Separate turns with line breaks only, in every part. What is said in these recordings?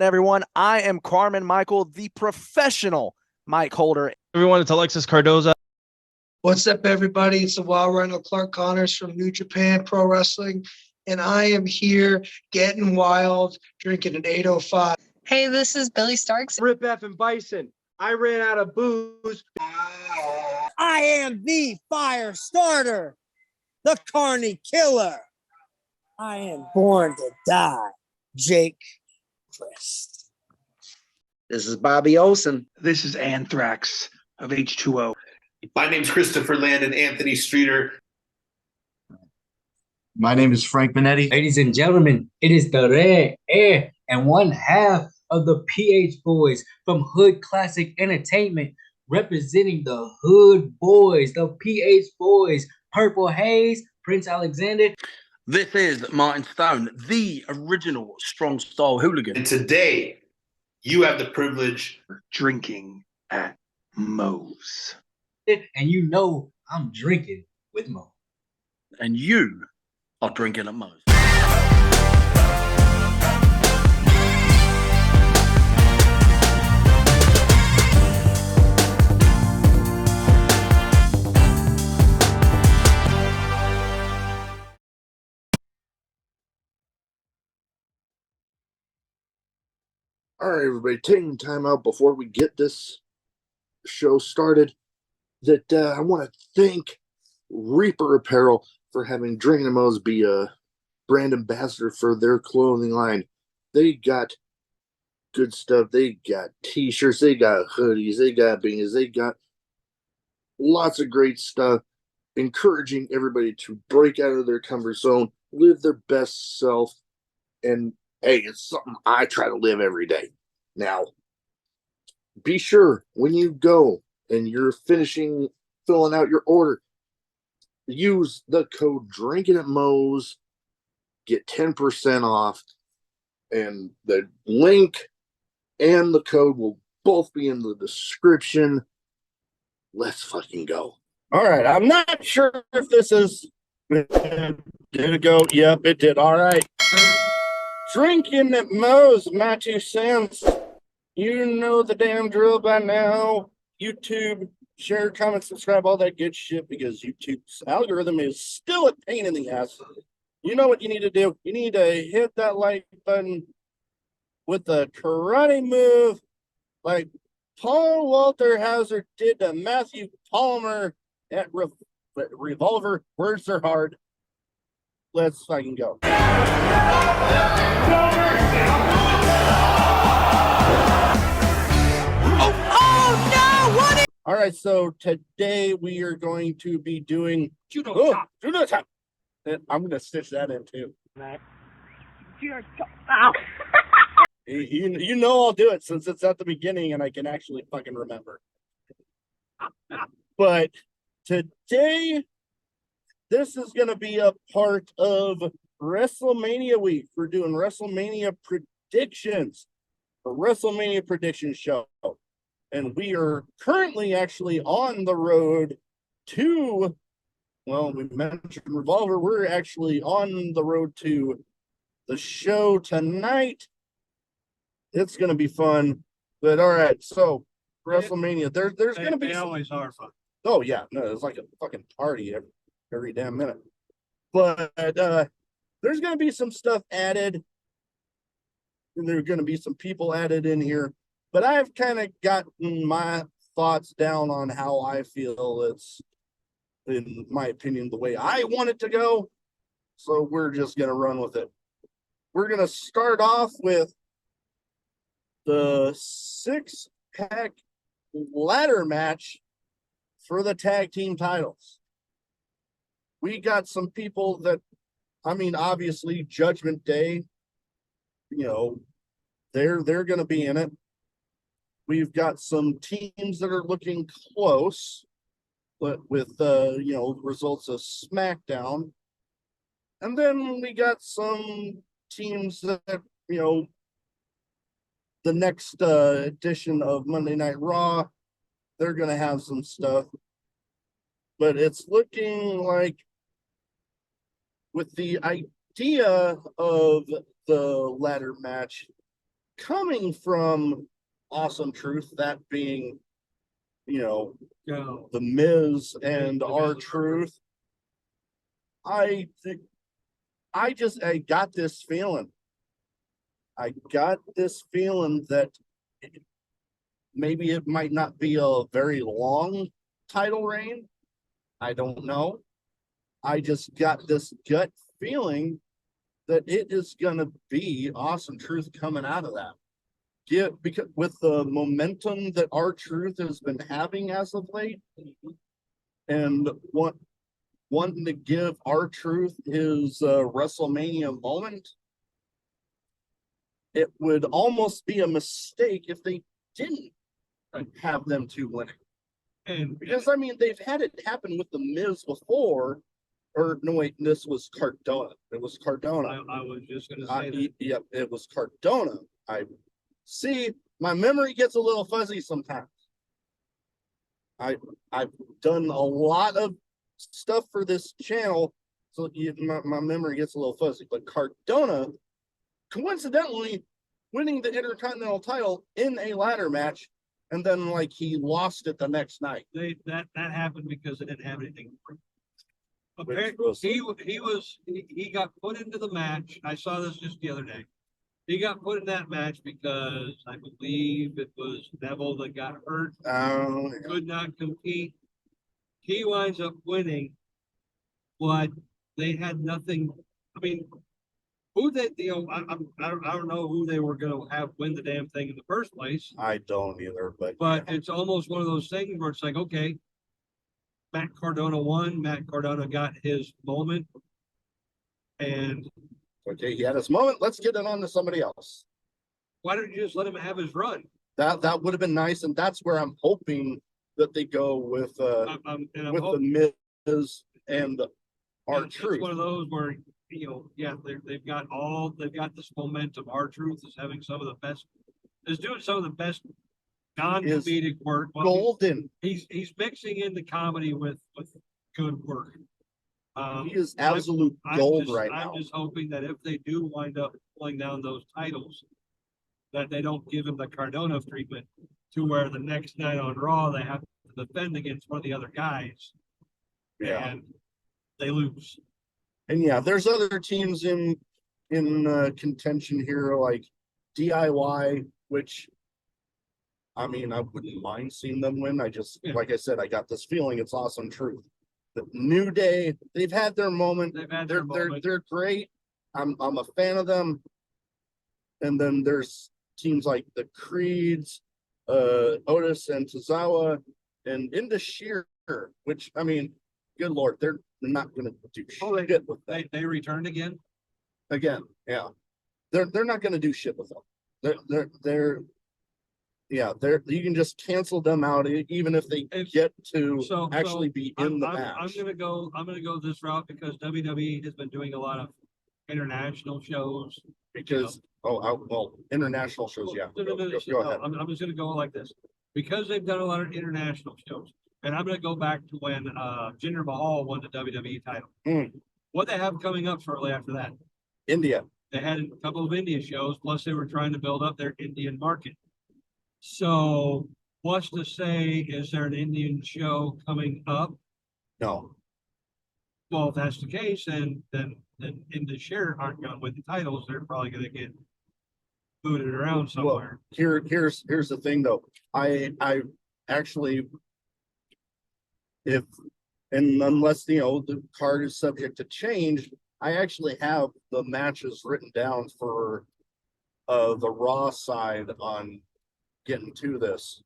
Everyone, I am Carmen Michael, the professional mic holder.
Everyone, it's Alexis Cardoza.
What's up, everybody? It's the Wild Rhino Clark Connors from Njpw Pro Wrestling, and I am here getting wild, drinking an 805.
Hey, this is Billy Starks.
Rip F and Bison. I ran out of booze.
I am the fire starter, the Carney Killer. I am born to die, Jake Crest.
This is Bobby Olson.
This is Anthrax of H2O.
My name's Christopher Landon, Anthony Streeter.
My name is Frank Minetti.
Ladies and gentlemen, it is the Red Air and one half of the PH Boys from Hood Classic Entertainment, representing the Hood Boys, the PH Boys, Purple Haze, Prince Alexander.
This is Martin Stone, the original strong style hooligan.
And today, you have the privilege
of drinking at Moe's.
And you know I'm drinking with Mo.
And you are drinking at Moe's.
All right, everybody, taking time out before we get this show started. I want to thank Reaper Apparel for having Drinkin' at Moe's be a brand ambassador for their clothing line. They got good stuff. They got t-shirts. They got hoodies. They got beanies. They got lots of great stuff, encouraging everybody to break out of their comfort zone, live their best self, and hey, it's something I try to live every day. Now, be sure when you go and you're filling out your order, use the code Drinkin' at Moe's, get 10% off, and the link and the code will both be in the description. Let's fucking go.
All right, I'm not sure if this is... Did it go? Yep, it did. All right. Drinkin' at Moe's, my 2 cents. You know the damn drill by now. YouTube, share, comment, subscribe, all that good shit, because YouTube's algorithm is still a pain in the ass. You know what you need to do. You need to hit that like button with a karate move like Paul Walter Hauser did to Matthew Palmer at Revolver. Words are hard. Let's fucking go. All right, so today we are going to be doing judo chop. I'm going to stitch that in too. Ow. You know I'll do it since it's at the beginning and I can actually fucking remember. But today, this is going to be a part of WrestleMania week. We're doing WrestleMania predictions, a WrestleMania prediction show. And we are currently actually on the road to, well, we mentioned Revolver. We're actually on the road to the show tonight. It's going to be fun. But all right, so WrestleMania, there's going to be...
They always are fun.
Oh, yeah. No, it's like a fucking party every damn minute. But there's going to be some stuff added. And there are going to be some people added in here. But I've kind of gotten my thoughts down on how I feel it's, in my opinion, the way I want it to go. So we're just going to run with it. We're going to start off with the 6-pack ladder match for the tag team titles. We got some people that, I mean, obviously, Judgment Day, you know, they're going to be in it. We've got some teams that are looking close, but with you know, results of SmackDown. And then we got some teams that, you know, the next edition of Monday Night Raw, they're going to have some stuff. But it's looking like with the idea of the ladder match, coming from Awesome Truth, that being, you know, the Miz and R-Truth, I got this feeling. I got this feeling that maybe it might not be a very long title reign. I don't know. I just got this gut feeling that it is going to be Awesome Truth coming out of that. Yeah, because with the momentum that R-Truth has been having as of late, and wanting to give R-Truth his WrestleMania moment, it would almost be a mistake if they didn't have them two winning. And because I mean, they've had it happen with the Miz before, or no wait, this was Cardona. It was Cardona.
I was just gonna say that.
Yep, it was Cardona. I see. My memory gets a little fuzzy sometimes. I've done a lot of stuff for this channel, so my memory gets a little fuzzy. But Cardona, coincidentally, winning the Intercontinental title in a ladder match, and then like he lost it the next night.
That happened because they didn't have anything.
He
He got put into the match. I saw this just the other day. He got put in that match because I believe it was Neville that got hurt, could not compete. He winds up winning, but they had nothing. I mean, who they, I don't know who they were going to have win the damn thing in the first place.
I don't either, but
it's almost one of those things where it's like, okay, Matt Cardona won. Matt Cardona got his moment, and
okay, he had his moment. Let's get it on to somebody else.
Why don't you just let him have his run?
That would have been nice, and that's where I'm hoping that they go with the Miz and R-Truth.
It's one of those where they've got this momentum. R-Truth is having some of the best, is doing some of the best non-comedic work.
Golden.
He's mixing in the comedy with good work.
He is absolute gold right now.
I'm just hoping that if they do wind up pulling down those titles, that they don't give him the Cardona treatment to where the next night on Raw they have to defend against one of the other guys.
Yeah.
And they lose.
And yeah, there's other teams in contention here like DIY, which I mean I wouldn't mind seeing them win. I just like I said, I got this feeling it's Awesome Truth. The New Day, they've had their moment. They're great. I'm a fan of them. And then there's teams like the Creeds, Otis and Tozawa, and Njpw, which I mean, good lord, they're not gonna do shit with that.
They returned again?
Again, yeah. They're not gonna do shit with them. They're you can just cancel them out even if they get to actually be in the match.
I'm gonna go this route because WWE has been doing a lot of international shows.
Because international shows, yeah. Go ahead.
I'm just gonna go like this. Because they've done a lot of international shows, and I'm gonna go back to when Jinder Mahal won the WWE title. What they have coming up shortly after that?
India.
They had a couple of India shows, plus they were trying to build up their Indian market. So what's to say, is there an Indian show coming up?
No.
Well, if that's the case, then Njpw aren't going to win the titles. They're probably going to get booted around somewhere.
Well, here's the thing though. I actually, unless the card is subject to change, I actually have the matches written down for the Raw side on getting to this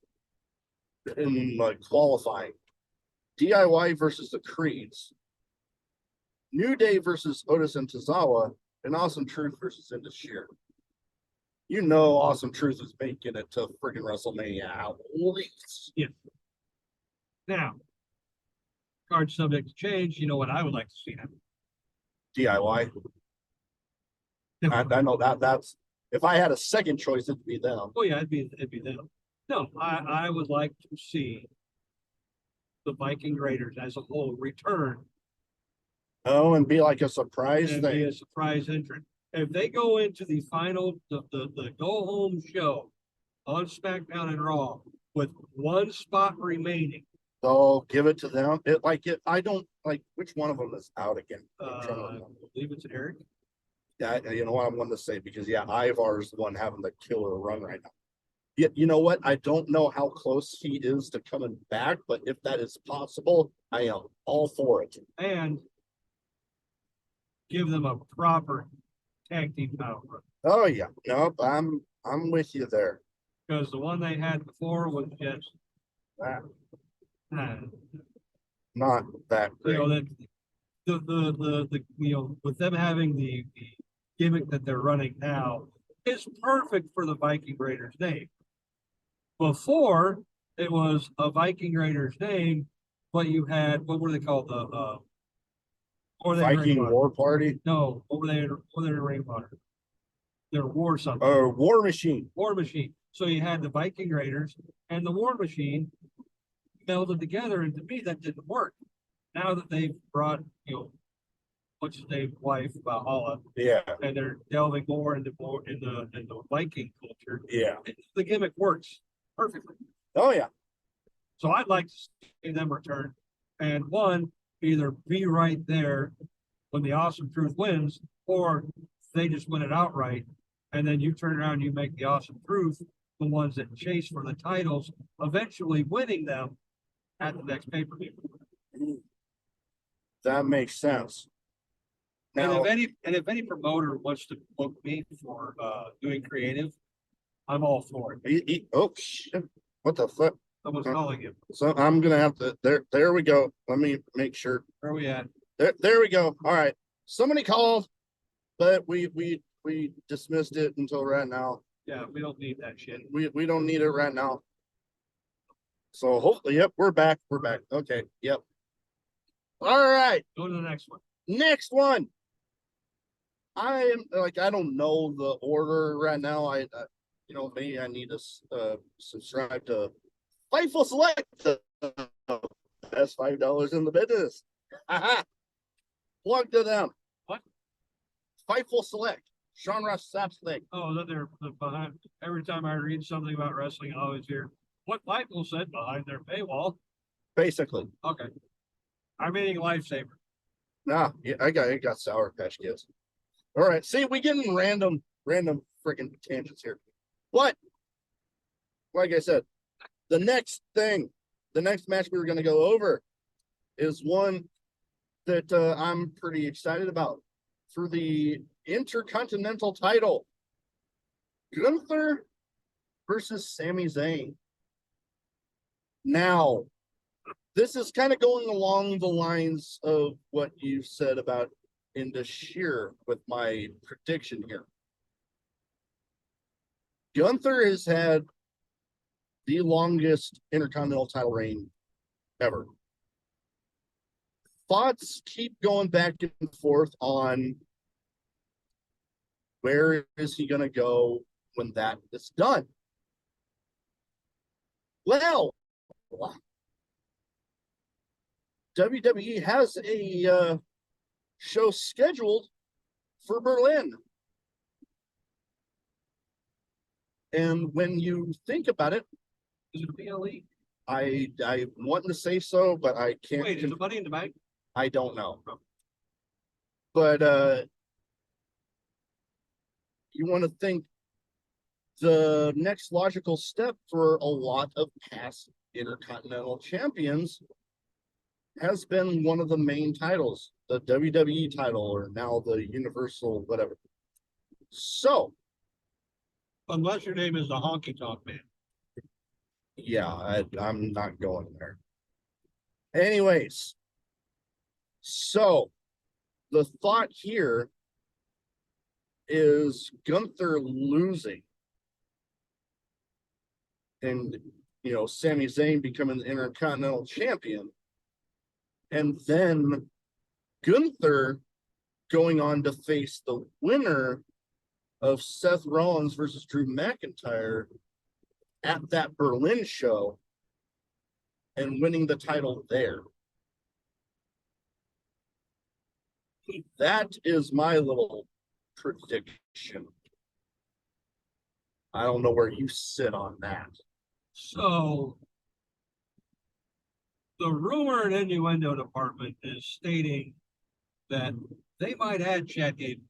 in qualifying. DIY versus the Creeds, New Day versus Otis and Tozawa, and Awesome Truth versus Njpw. Awesome Truth is making it to freaking WrestleMania at least.
Yeah. Now, card subject to change. You know what I would like to see happen?
DIY. I know that's if I had a second choice, it'd be them.
Oh yeah, it'd be them. No, I would like to see the Viking Raiders as a whole return.
Oh, and be like a surprise thing.
Be a surprise entrant. if they go into the final, the go home show on SmackDown and Raw with one spot remaining,
So give it to them. I don't like which one of them is out again.
I believe it's Eric.
Yeah, you know what I'm going to say because Ivar's the one having the killer run right now. Yeah, you know what? I don't know how close he is to coming back, but if that is possible, I am all for it.
And give them a proper tag team title run.
Oh yeah, nope, I'm with you there.
Because the one they had before was just
Not that
you
great.
know that the you know with them having the gimmick that they're running now is perfect for the Viking Raiders name. Before it was a Viking Raiders name, but you had what were they called or they
Viking War Party?
No, what were they? What were they in Rainwater? They're War something.
War Machine.
War Machine. So you had the Viking Raiders and the War Machine melded together, and to me that didn't work. Now that they've brought, what's his name, wife, Valhalla,
Yeah.
and they're delving more into the Viking culture.
Yeah.
The gimmick works perfectly.
Oh yeah.
So I'd like to see them return and one either be right there when the Awesome Truth wins, or they just win it outright, and then you turn around and you make the Awesome Truth the ones that chase for the titles, eventually winning them at the next pay-per-view.
That makes sense.
Now, and if any promoter wants to book me for doing creative, I'm all for it.
Oh shit! What the fuck?
Someone's calling you.
So I'm gonna have to. There we go. Let me make sure.
Where are we at?
There we go. All right. Somebody called, but we dismissed it until right now.
Yeah, we don't need that shit.
We don't need it right now. So hopefully, yep, we're back. We're back. Okay. Yep. All right.
Go to the next one.
Next one. I don't know the order right now. Maybe I need to subscribe to Fightful Select, the best $5 in the business. Aha. Plug to them.
What?
Fightful Select. Sean Ross Sapp's thing.
Oh, that they're behind. Every time I read something about wrestling, I always hear what Michael said behind their paywall.
Basically.
Okay. I'm eating Lifesaver.
Nah, yeah, I got Sour Patch Kids. All right. See, we getting random freaking tangents here. But like I said, the next match we were going to go over is one that I'm pretty excited about for the Intercontinental title. Gunther versus Sami Zayn. Now, this is kind of going along the lines of what you said about Indus Sheer with my prediction here. Gunther has had the longest Intercontinental title reign ever. Thoughts keep going back and forth on where is he going to go when that is done. Well, WWE has a show scheduled for Berlin. And when you think about it,
is it PLE?
I want to say so, but I can't.
Wait, is it Money in the Bank?
I don't know. But you want to think the next logical step for a lot of past Intercontinental champions has been one of the main titles, the WWE title, or now the Universal, whatever. So,
unless your name is the Honky Tonk Man.
Yeah, I'm not going there. Anyways, so the thought here is Gunther losing and, Sami Zayn becoming the Intercontinental Champion, and then Gunther going on to face the winner of Seth Rollins versus Drew McIntyre at that Berlin show and winning the title there. That is my little prediction. I don't know where you sit on that.
So the rumor and innuendo department is stating that they might add Chad Gable.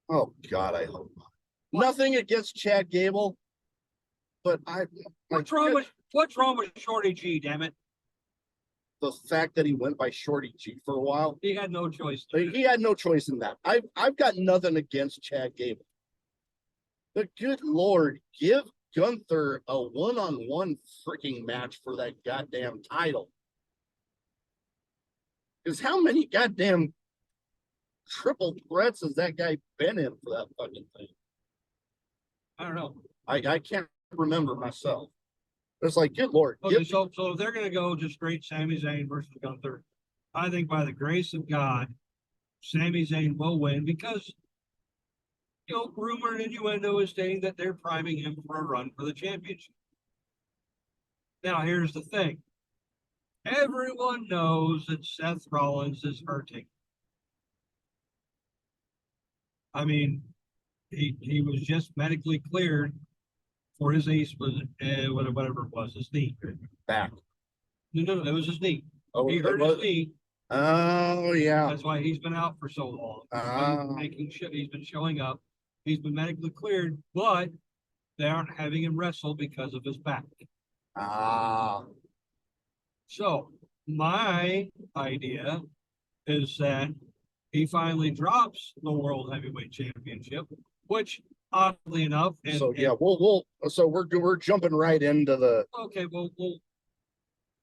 Oh God, I hope not. Nothing against Chad Gable, but
What's wrong with Shorty G, damn it?
the fact that he went by Shorty G for a while.
He had no choice.
He had no choice in that. I've got nothing against Chad Gable. But good Lord, give Gunther a one-on-one freaking match for that goddamn title. Because how many goddamn triple threats has that guy been in for that fucking thing?
I don't know.
I can't remember myself. It's like, good Lord.
Okay, so if they're gonna go just straight Sami Zayn versus Gunther, I think by the grace of God, Sami Zayn will win because rumor and innuendo is stating that they're priming him for a run for the championship. Now, here's the thing. Everyone knows that Seth Rollins is hurting. I mean, he was just medically cleared for his ace, whatever it was, his knee.
Back.
No, it was his knee.
Oh,
he hurt his knee.
Oh, yeah.
That's why he's been out for so long. He's been showing up. He's been medically cleared, but they aren't having him wrestle because of his back. So my idea is that he finally drops the World Heavyweight Championship, which oddly enough,
we're jumping right into the.
Okay, well,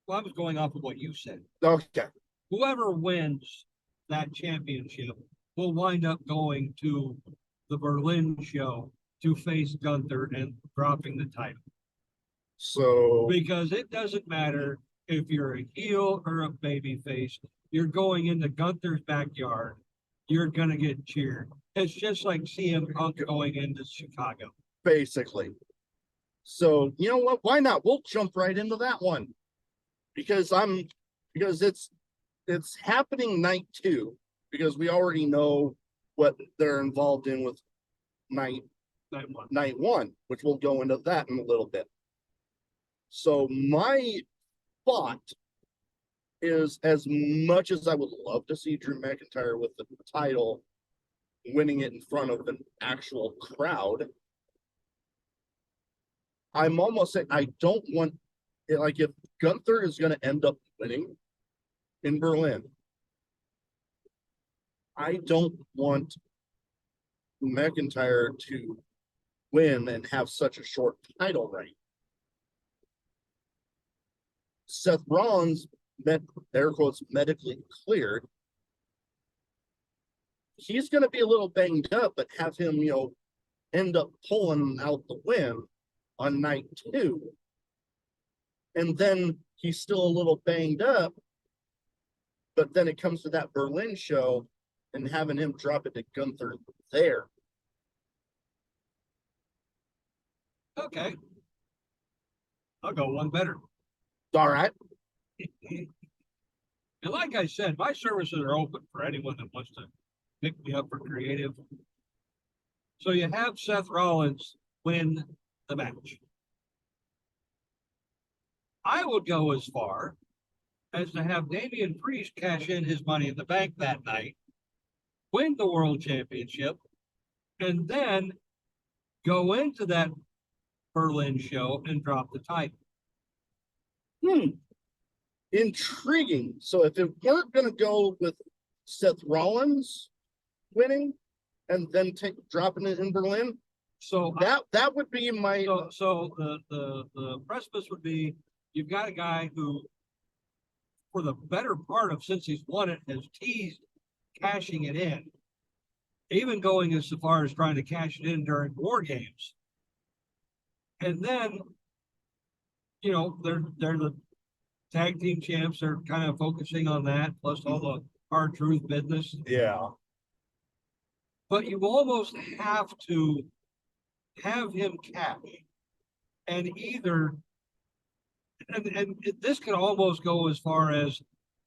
I was going off of what you said.
Okay.
Whoever wins that championship will wind up going to the Berlin show to face Gunther and dropping the title.
So
because it doesn't matter if you're a heel or a baby face, you're going into Gunther's backyard, you're gonna get cheered. It's just like CM Punk going into Chicago.
Basically. So you know what? Why not? We'll jump right into that one. Because it's happening night 2, because we already know what they're involved in with night one, which we'll go into that in a little bit. So my thought is, as much as I would love to see Drew McIntyre with the title, winning it in front of an actual crowd, I'm almost saying I don't want, like, if Gunther is going to end up winning in Berlin, I don't want McIntyre to win and have such a short title reign. Seth Rollins, air quotes, medically cleared. He's going to be a little banged up, but have him, end up pulling out the win on night 2. And then he's still a little banged up, but then it comes to that Berlin show and having him drop it to Gunther there.
Okay. I'll go one better.
All right.
And like I said, my services are open for anyone that wants to pick me up for creative. So you have Seth Rollins win the match. I would go as far as to have Damian Priest cash in his money in the bank that night, win the world championship, and then go into that Berlin show and drop the title.
Intriguing. So if it weren't going to go with Seth Rollins winning and then dropping it in Berlin,
so
that would be my.
So the precipice would be, you've got a guy who, for the better part of since he's won it, has teased cashing it in, even going as far as trying to cash it in during War Games. And then, they're the tag team champs. They're kind of focusing on that, plus all the hard truth business.
Yeah.
But you almost have to have him cash, and either, and this could almost go as far as,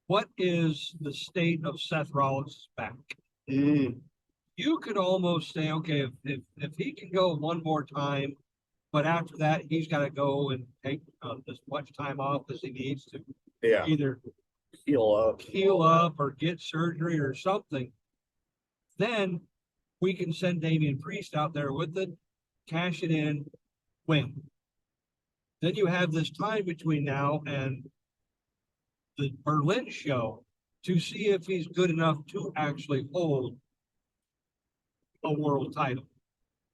what is the state of Seth Rollins' back? you could almost say, okay, if he can go one more time, but after that he's got to go and take as much time off as he needs to
Yeah.
either
Heal up.
or get surgery or something, then we can send Damian Priest out there with it, cash it in, win. Then you have this time between now and the Berlin show to see if he's good enough to actually hold a world title.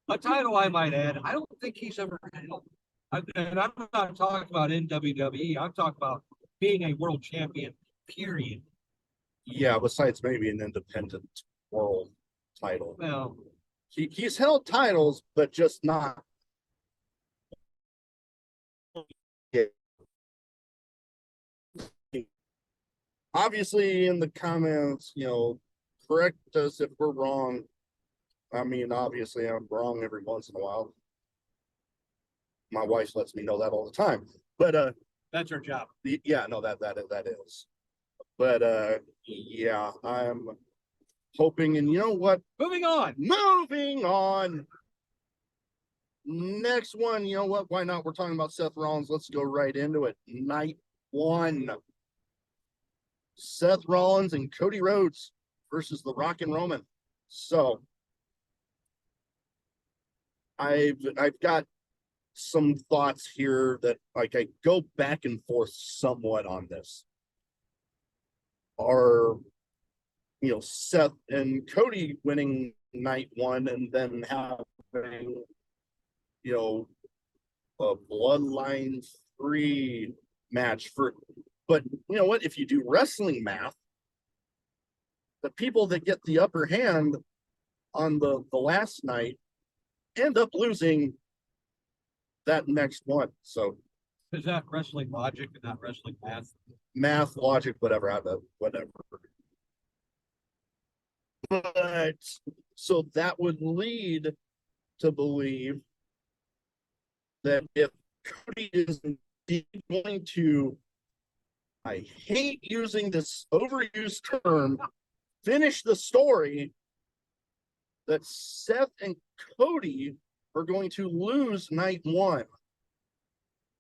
A title, I might add, I don't think he's ever held. And I'm not talking about in WWE. I'm talking about being a world champion, period.
Yeah, besides maybe an independent world title.
Well,
He's held titles, but just not. Obviously, in the comments, correct us if we're wrong. I mean, obviously, I'm wrong every once in a while. My wife lets me know that all the time. But
that's her job.
yeah, no, that is. But yeah, I'm hoping, and you know what?
Moving on.
Next one, you know what? Why not? We're talking about Seth Rollins. Let's go right into it. Night 1. Seth Rollins and Cody Rhodes versus The Rock and Roman. So I've got some thoughts here that I go back and forth somewhat on this. Are Seth and Cody winning night 1 and then having a Bloodline 3 match but you know what, if you do wrestling math, the people that get the upper hand on the last night end up losing that next one. So
is that wrestling logic and not wrestling
math, logic, whatever. But so that would lead to believe that if Cody is indeed going to, I hate using this overused term, finish the story, that Seth and Cody are going to lose night 1.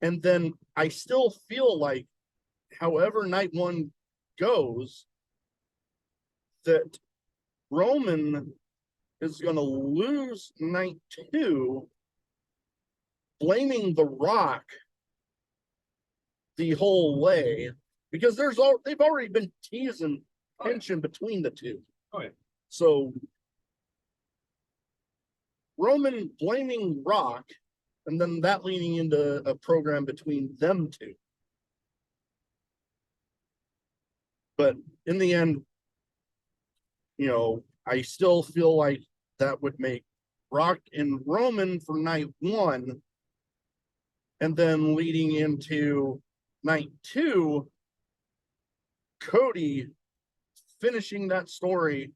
And then I still feel like, however night 1 goes, that Roman is going to lose night 2, blaming The Rock the whole way, because they've already been teasing tension between the two.
Oh, yeah.
So Roman blaming Rock, and then that leading into a program between them two. But in the end, I still feel like that would make Rock and Roman for night 1, and then leading into night 2, Cody finishing that story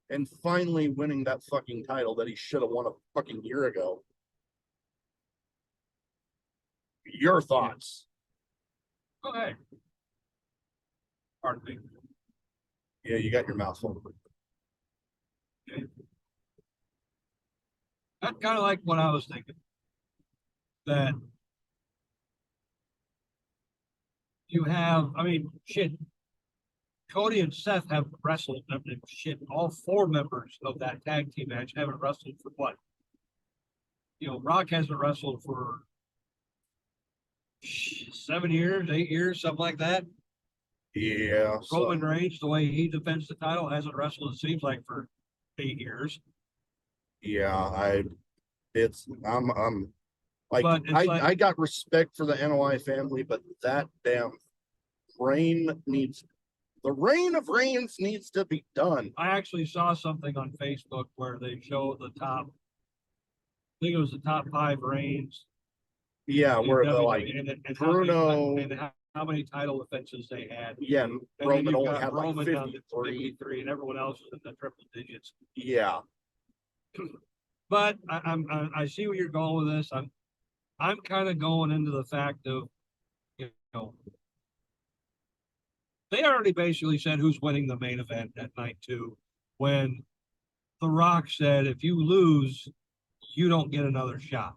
and finally winning that fucking title that he should have won a fucking year ago. Your thoughts?
Okay. Pardon me.
Yeah, you got your mouth full.
Okay. That's kind of like what I was thinking. That you have, shit. Cody and Seth have wrestled. Shit, all 4 members of that tag team match haven't wrestled for what? Rock hasn't wrestled for 7 years, 8 years, something like that.
Yeah.
Roman Reigns, the way he defends the title, hasn't wrestled, it seems like, for 8 years.
Yeah, I got respect for the NOI family, but that damn the reign of Reigns needs to be done.
I actually saw something on Facebook where they show the top, I think it was the top 5 reigns.
Yeah, where they're like Bruno,
and how many title defenses they had.
Yeah, and Roman only had like
53, and everyone else was in the triple digits.
Yeah.
But I see where you're going with this. I'm kind of going into the fact of, they already basically said who's winning the main event at night 2 when The Rock said, if you lose, you don't get another shot.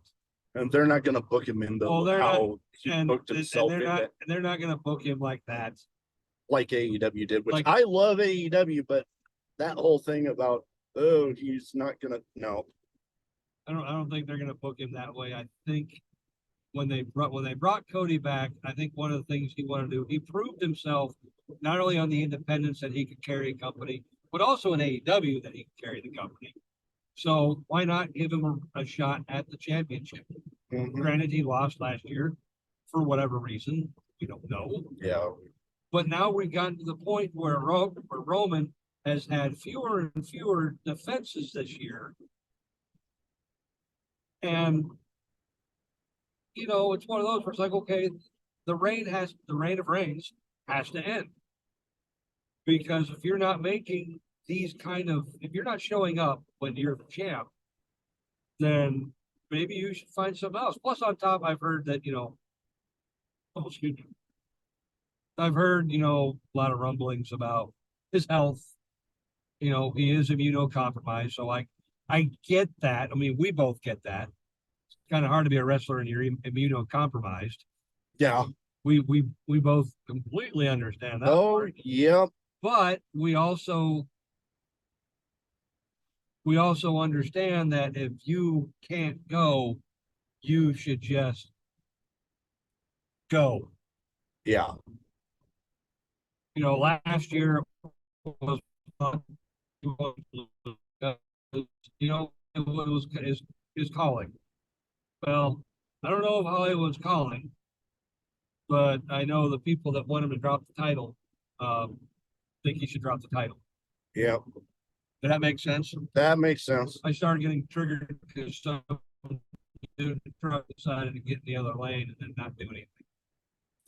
And they're not going to book him into
Well, they're
how he
And,
booked
and
himself
they're not going to book him like that.
like AEW did, which
Like-
I love AEW, but that whole thing about, oh, he's not going to, no.
I don't think they're going to book him that way. I think when they brought Cody back, I think one of the things he wanted to do, he proved himself not only on the independents that he could carry a company, but also in AEW that he could carry the company. So why not give him a shot at the championship? Granted, he lost last year for whatever reason. We don't know.
Yeah.
But now we've gotten to the point where Roman has had fewer and fewer defenses this year. And, you know, it's one of those where it's like, okay, the reign of reigns has to end. Because if you're not making if you're not showing up when you're the champ, then maybe you should find something else. Plus, on top, I've heard that, I've heard, a lot of rumblings about his health. He is immunocompromised. So I get that. I mean, we both get that. It's kind of hard to be a wrestler and you're immunocompromised.
Yeah.
We both completely understand that.
Oh,
part.
yeah.
But we also understand that if you can't go, you should just go.
Yeah.
Last year was fun. It was his calling. Well, I don't know if Hollywood's calling, but I know the people that want him to drop the title think he should drop the title.
Yeah.
Does that make sense?
That makes sense.
I started getting triggered because some dude in the truck decided to get in the other lane and then not do anything.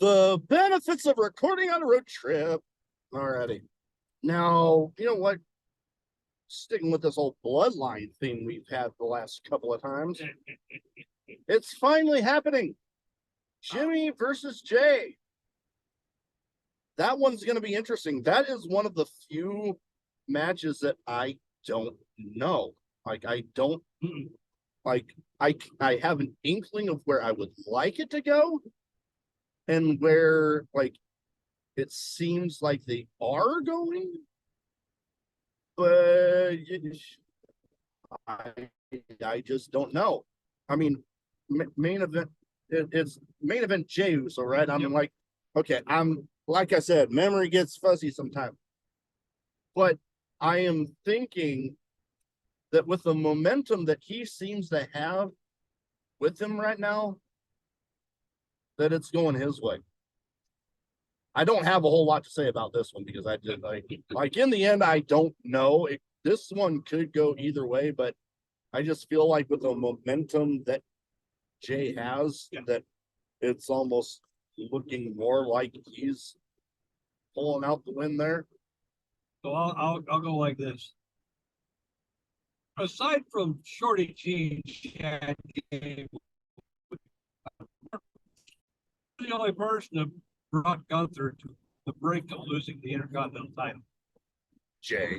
The benefits of recording on a road trip. Alrighty. Now, you know what? Sticking with this whole bloodline theme we've had the last couple of times, it's finally happening. Jimmy versus Jay. That one's going to be interesting. That is one of the few matches that I don't know. Like, I don't, like, I have an inkling of where I would like it to go and where, like, it seems like they are going, but I just don't know. I mean, main event, it's main event Jey Uso, right? I'm like, okay, like I said, memory gets fuzzy sometimes. But I am thinking that with the momentum that he seems to have with him right now, that it's going his way. I don't have a whole lot to say about this one because I did like in the end, I don't know. This one could go either way, but I just feel like with the momentum that Jay has, that it's almost looking more like he's pulling out the win there.
So I'll go like this. Aside from Shorty G and Chad Gable, the only person that brought Gunther to the brink of losing the Intercontinental title.
Jay.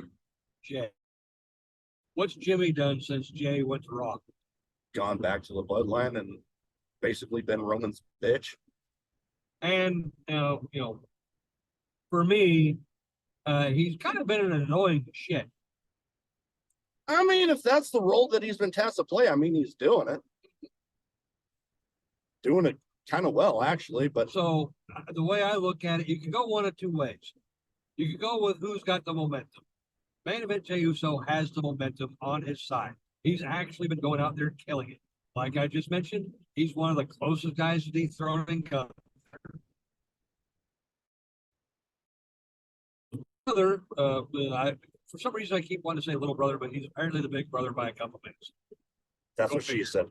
What's Jimmy done since Jay went to Raw?
Gone back to the bloodline and basically been Roman's bitch.
And for me, he's kind of been an annoying shit.
I mean, if that's the role that he's been tasked to play, I mean, he's doing it. Doing it kind of well, actually. But
so the way I look at it, you can go one of two ways. You can go with who's got the momentum. Main event Jey Uso has the momentum on his side. He's actually been going out there killing it. Like I just mentioned, he's one of the closest guys to dethroning Gunther. For some reason, I keep wanting to say little brother, but he's apparently the big brother by a couple minutes.
That's what she said.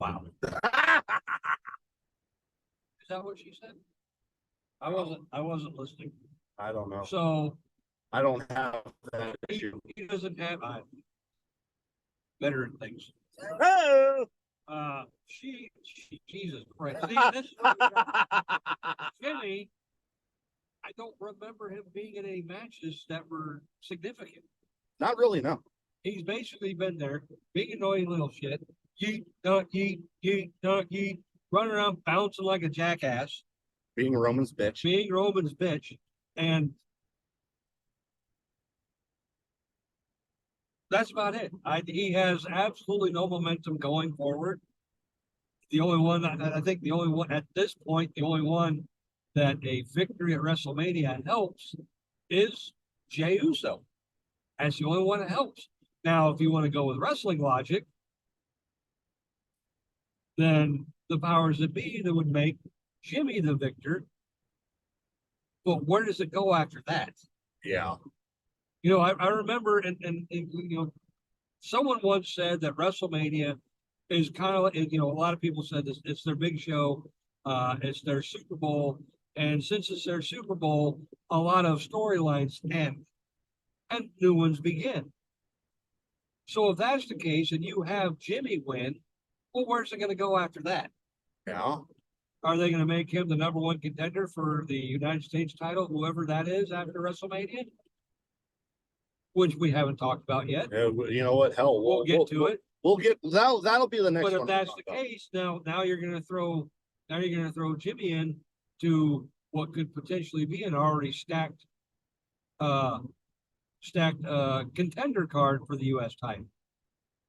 Wow. Is that what she said? I wasn't listening.
I don't know.
So
I don't have that issue.
He doesn't have better things. She Jesus Christ. See, this Jimmy, I don't remember him being in any matches that were significant.
Not really, no.
He's basically been there, big annoying little shit. Yeet, don't yeet, yeet, don't yeet, running around bouncing like a jackass,
Being Roman's bitch.
being Roman's bitch. And that's about it. He has absolutely no momentum going forward. The only one, I think the only one at this point, the only one that a victory at WrestleMania helps is Jey Uso. That's the only one that helps. Now, if you want to go with wrestling logic, then the powers that be that would make Jimmy the victor. But where does it go after that?
Yeah.
You know, I remember, and you know, someone once said that WrestleMania is kind of, you know, a lot of people said this, it's their big show, it's their Super Bowl, and since it's their Super Bowl, a lot of storylines end and new ones begin. So if that's the case, and you have Jimmy win, well, where's it going to go after that?
Yeah.
Are they going to make him the number one contender for the United States title, whoever that is after WrestleMania? Which we haven't talked about yet.
Yeah, you know what? Hell,
We'll get to it.
We'll get that'll be the next
But
one.
if that's the case, now you're going to throw Jimmy in to what could potentially be an already stacked contender card for the U.S. title.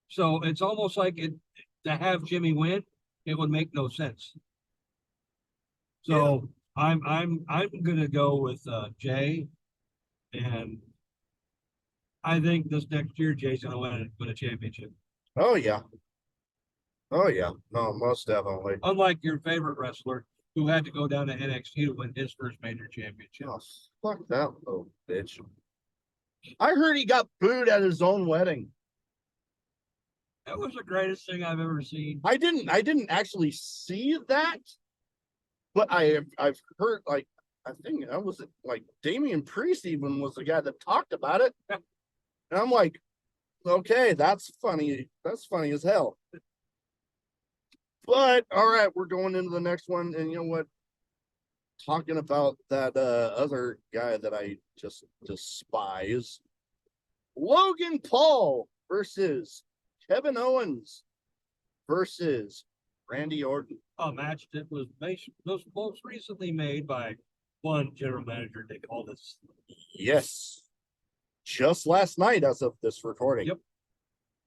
So it's almost like to have Jimmy win, it would make no sense. So yeah. I'm gonna go with Jay, and I think this next year Jay's gonna win a championship.
Oh yeah. Oh yeah. No, most definitely.
Unlike your favorite wrestler who had to go down to NXT to win his first major championship.
Oh, fuck that little bitch. I heard he got booed at his own wedding.
That was the greatest thing I've ever seen.
I didn't actually see that, but I've heard, like, I think that was like Damian Priest even was the guy that talked about it. And I'm like, okay, that's funny. That's funny as hell. But all right, we're going into the next one, and you know what? Talking about that other guy that I just despise, Logan Paul versus Kevin Owens versus Randy Orton.
A match that was most recently made by one general manager, Nick Aldis.
Yes. Just last night as of this recording.
Yep.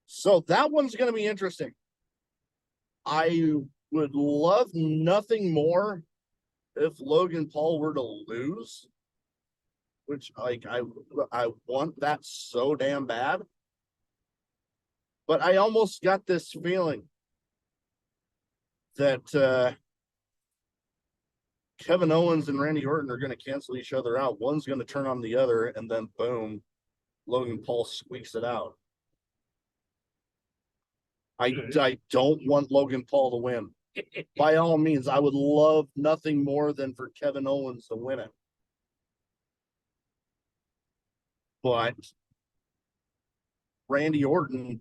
So that one's going to be interesting. I would love nothing more if Logan Paul were to lose, which like I want that so damn bad. But I almost got this feeling that Kevin Owens and Randy Orton are going to cancel each other out. One's going to turn on the other, and then boom, Logan Paul squeaks it out. I don't want Logan Paul to win. By all means, I would love nothing more than for Kevin Owens to win it. But Randy Orton,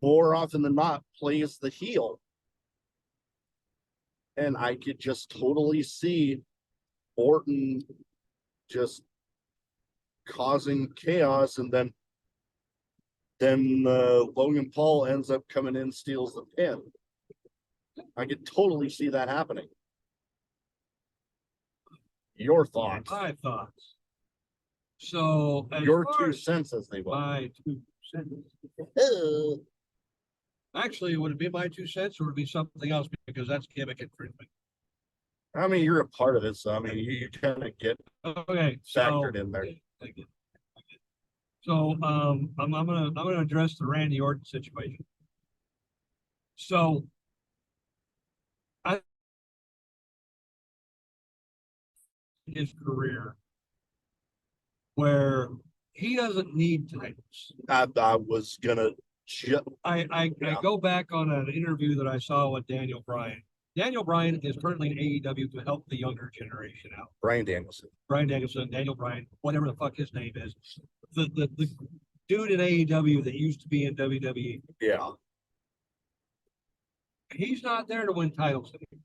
more often than not, plays the heel. And I could just totally see Orton just causing chaos, and then Logan Paul ends up coming in, steals the pin. I could totally see that happening. Your thoughts?
My thoughts. So
your 2 cents, as they will.
My 2 cents. Actually, would it be my 2 cents, or would it be something else? Because that's gimmick infringement.
I mean, you're a part of it, so I mean, you kind of get factored in there.
So, I'm gonna address the Randy Orton situation. So, his career where he doesn't need titles.
I was gonna.
I go back on an interview that I saw with Daniel Bryan. Daniel Bryan is currently in AEW to help the younger generation out.
Bryan Danielson, Daniel
Bryan, whatever the fuck his name is. The dude in AEW that used to be in WWE.
Yeah.
He's not there to win titles anymore.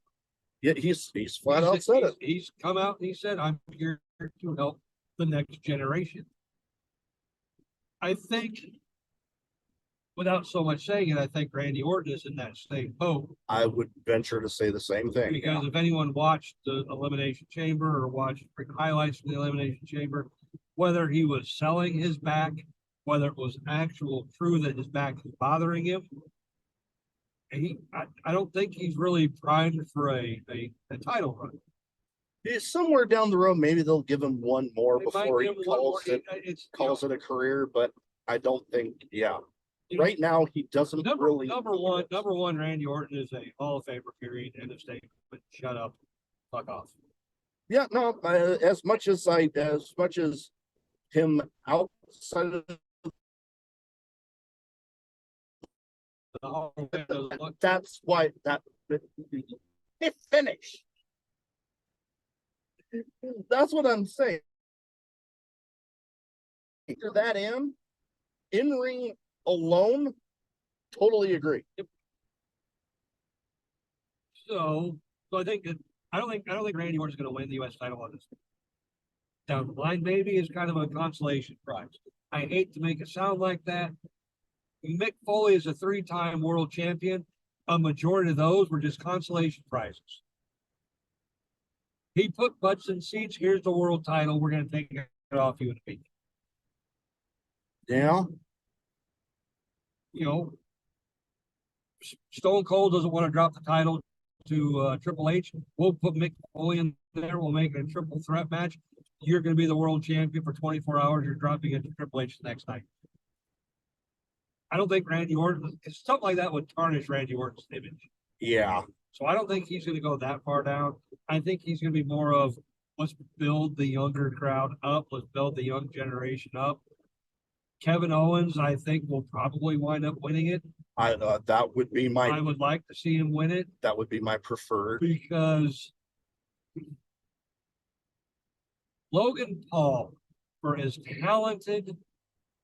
Yeah, he's flat out said it.
He's come out and he said, I'm here to help the next generation. I think without so much saying it, I think Randy Orton is in that same boat.
I would venture to say the same thing.
Because if anyone watched the Elimination Chamber or watched highlights from the Elimination Chamber, whether he was selling his back, whether it was actual true that his back is bothering him, I don't think he's really primed for a title run.
Somewhere down the road, maybe they'll give him one more before he calls it a career, but I don't think, right now he doesn't really.
Number one, Randy Orton is a Hall of Famer, period, end of statement. But shut up, fuck off.
Yeah, no, as much as him outside of that's why that it finished. That's what I'm saying. After that in ring alone, totally agree.
So I think that I don't think Randy Orton's going to win the U.S. title on this. Down the line, maybe is kind of a consolation prize. I hate to make it sound like that. Mick Foley is a 3-time world champion. A majority of those were just consolation prizes. He put butts in seats. Here's the world title. We're going to take it off you in a week.
Yeah.
You know, Stone Cold doesn't want to drop the title to Triple H. We'll put Mick Foley in there. We'll make it a triple threat match. You're going to be the world champion for 24 hours. You're dropping it to Triple H the next night. I don't think Randy Orton, something like that would tarnish Randy Orton's image.
Yeah.
So I don't think he's going to go that far down. I think he's going to be more of, let's build the younger crowd up. Let's build the young generation up. Kevin Owens, I think, will probably wind up winning it.
That would be my.
I would like to see him win it.
That would be my preferred.
Because Logan Paul, for as talented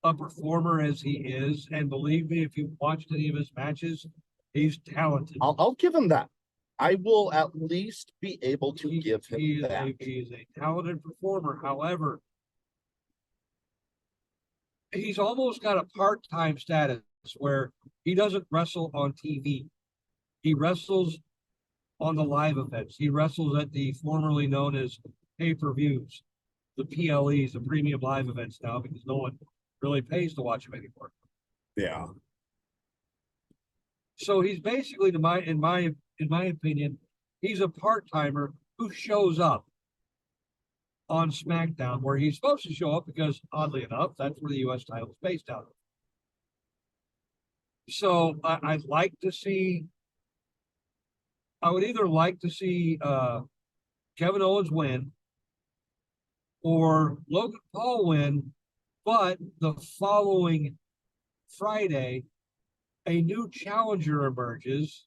a performer as he is, and believe me, if you've watched any of his matches, he's talented.
I'll give him that. I will at least be able to give him that.
He is a talented performer. However, he's almost got a part-time status where he doesn't wrestle on TV. He wrestles on the live events. He wrestles at the formerly known as pay-per-views, the PLEs, the premium live events now, because no one really pays to watch him anymore.
Yeah.
So he's basically, in my opinion, he's a part-timer who shows up on SmackDown, where he's supposed to show up because, oddly enough, that's where the U.S. title is based out of. So I'd like to see. I would either like to see Kevin Owens win or Logan Paul win, but the following Friday, a new challenger emerges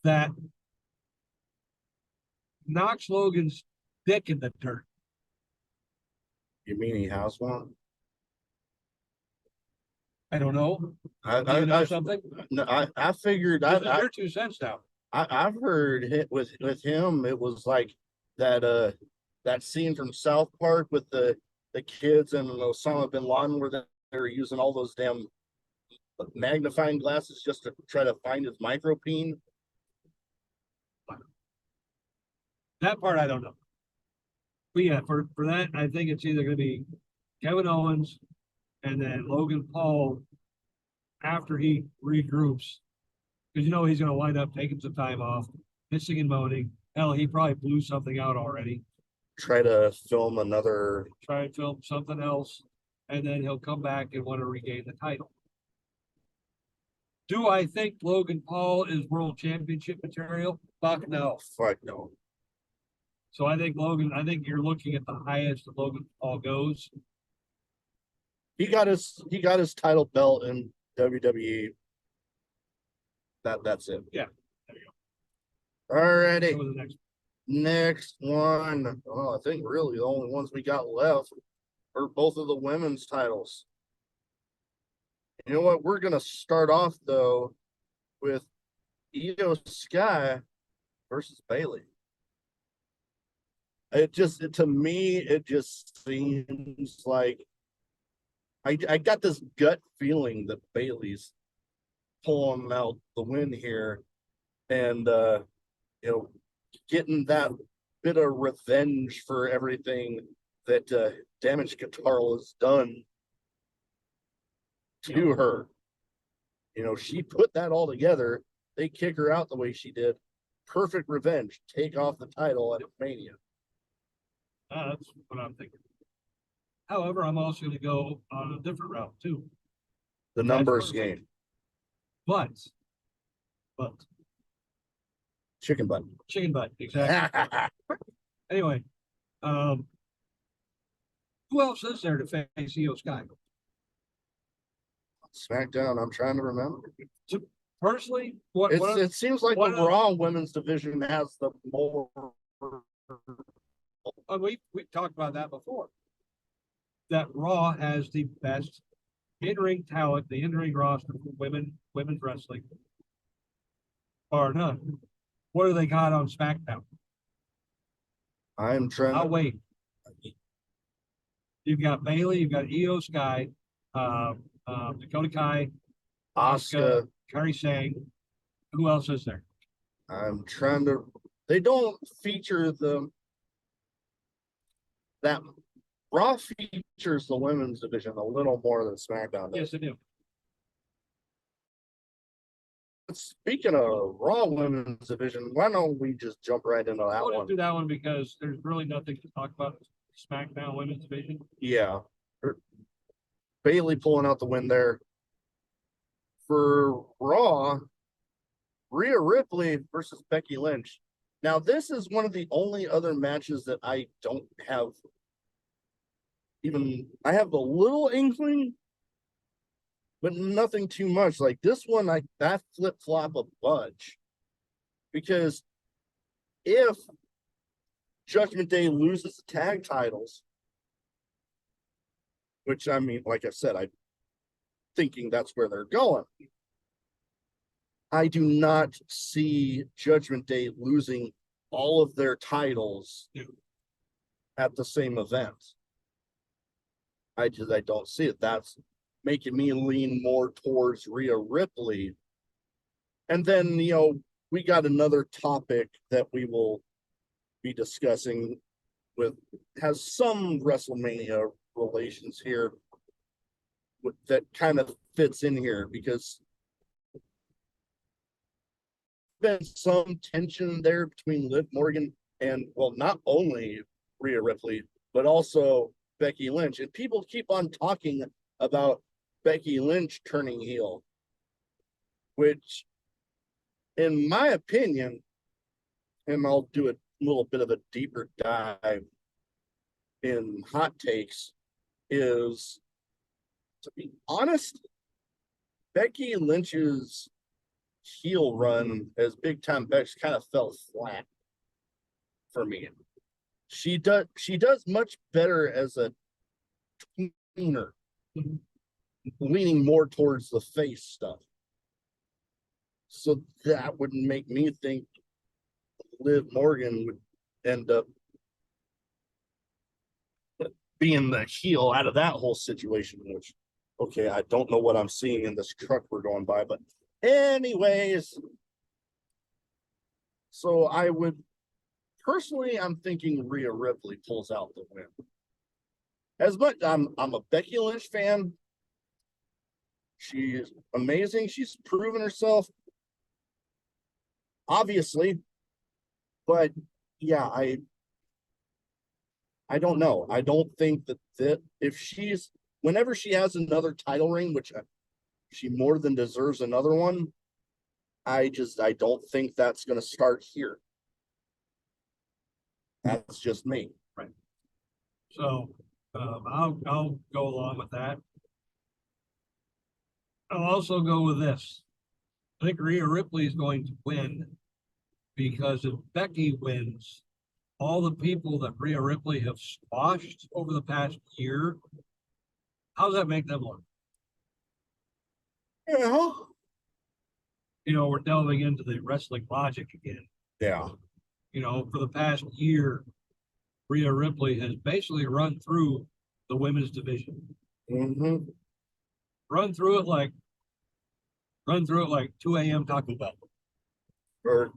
that knocks Logan's dick in the dirt.
You mean he has one?
I don't know.
I
know something?
No, I figured.
Your 2 cents now.
I've heard with him. It was like that scene from South Park with the kids and Osama bin Laden, where they were using all those damn magnifying glasses just to try to find his micropene.
That part I don't know. But yeah, for that, I think it's either going to be Kevin Owens and then Logan Paul after he regroups. Because he's going to wind up taking some time off, pissing and moaning. Hell, he probably blew something out already.
Try to film
something else, and then he'll come back and want to regain the title. Do I think Logan Paul is world championship material? Fuck no.
Fuck no.
So I think you're looking at the highest that Logan Paul goes.
He got his title belt in WWE. That's it.
Yeah. There you
go. Alrighty.
Next
one. Oh, I think really the only ones we got left are both of the women's titles. You know what? We're gonna start off though with Io Sky versus Bayley. To me, it just seems like I got this gut feeling that Bayley's pulling out the win here, and getting that bit of revenge for everything that Damage Guitar has done to her. She put that all together. They kick her out the way she did. Perfect revenge. Take off the title at Mania.
That's what I'm thinking. However, I'm also going to go on a different route too.
The numbers game.
But
Chicken butt.
chicken butt, exactly. Anyway, who else is there to face Io Sky?
SmackDown, I'm trying to remember.
Personally,
it seems like the Raw women's division has the more.
We talked about that before. That Raw has the best in-ring talent, the in-ring roster for women's wrestling, bar none. What do they got on SmackDown?
I'm trying.
I'll wait. You've got Bailey, you've got Io Sky, Dakota Kai,
Asuka,
Kairi Sane. Who else is there?
I'm trying to. They don't feature that Raw features the women's division a little more than SmackDown does.
Yes, they do.
Speaking of Raw women's division, why don't we just jump right into that one?
Do that one because there's really nothing to talk about SmackDown women's division.
Yeah. Bailey pulling out the win there. For Raw, Rhea Ripley versus Becky Lynch. Now, this is one of the only other matches that I don't have I have a little inkling, but nothing too much. Like this one, that flip-flop a bunch. Because if Judgment Day loses the tag titles, which I mean, like I said, I'm thinking that's where they're going. I do not see Judgment Day losing all of their titles at the same event. I don't see it. That's making me lean more towards Rhea Ripley. And then, we got another topic that we will be discussing has some WrestleMania relations here that kind of fits in here because there's been some tension there between Liv Morgan and, well, not only Rhea Ripley, but also Becky Lynch. And people keep on talking about Becky Lynch turning heel, which, in my opinion, and I'll do a little bit of a deeper dive in hot takes, is, to be honest, Becky Lynch's heel run as Big Time Bex kind of fell flat for me. She does much better as a tweener, leaning more towards the face stuff. So that would make me think Liv Morgan would end up being the heel out of that whole situation, which, okay, I don't know what I'm seeing in this truck we're going by, but anyways, so I would personally, I'm thinking Rhea Ripley pulls out the win. As much I'm a Becky Lynch fan. She's amazing. She's proven herself, obviously, but yeah, I don't know. I don't think that if whenever she has another title reign, which she more than deserves another one, I don't think that's going to start here. That's just me.
Right. So I'll go along with that. I'll also go with this. I think Rhea Ripley is going to win because if Becky wins, all the people that Rhea Ripley have squashed over the past year, how does that make them look?
Yeah.
We're delving into the wrestling logic again.
Yeah.
For the past year, Rhea Ripley has basically run through the women's division.
Mm-hmm.
Run through it like Run through it like 2 a.m. Taco Bell.
Or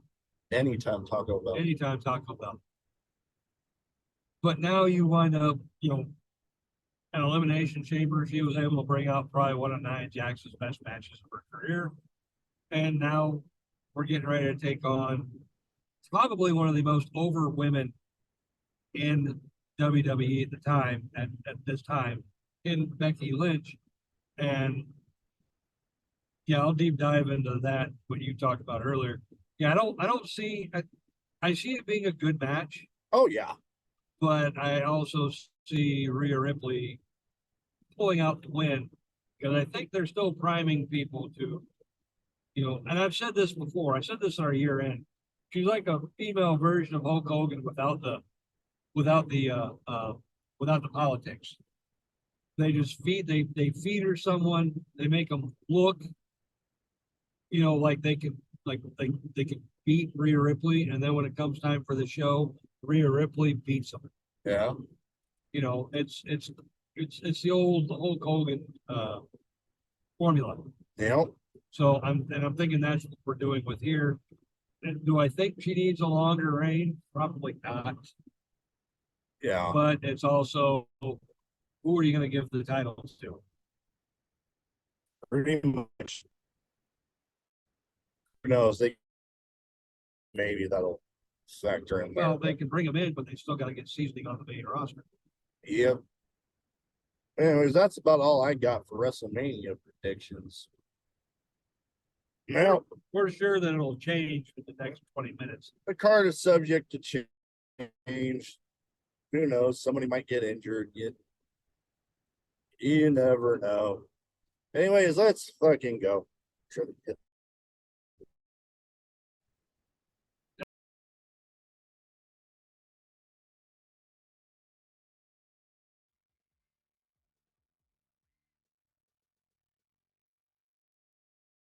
anytime Taco Bell.
Anytime Taco Bell. But now you wind up, an elimination chamber. She was able to bring out probably one of Nia Jax's best matches of her career. And now we're getting ready to take on probably one of the most over women in WWE at the time, at this time, in Becky Lynch. And yeah, I'll deep dive into that, what you talked about earlier. Yeah, I see it being a good match.
Oh yeah.
But I also see Rhea Ripley pulling out the win because I think they're still priming people to, and I've said this before. I said this in our year end. She's like a female version of Hulk Hogan without the politics. They just they feed her someone. They make them look, like they can beat Rhea Ripley, and then when it comes time for the show, Rhea Ripley beats them.
Yeah.
It's the old Hulk Hogan formula.
Yep.
So I'm thinking that's what we're doing with here. And do I think she needs a longer reign? Probably not.
Yeah.
But it's also, who are you going to give the titles to?
Pretty much. Who knows? Maybe that'll factor in there.
Well, they can bring them in, but they still got to get seasoning on the main roster.
Yep. Anyways, that's about all I got for WrestleMania predictions. Now,
we're sure that it'll change in the next 20 minutes.
The card is subject to change. Who knows? Somebody might get injured. You never know. Anyways, let's fucking go. Try to get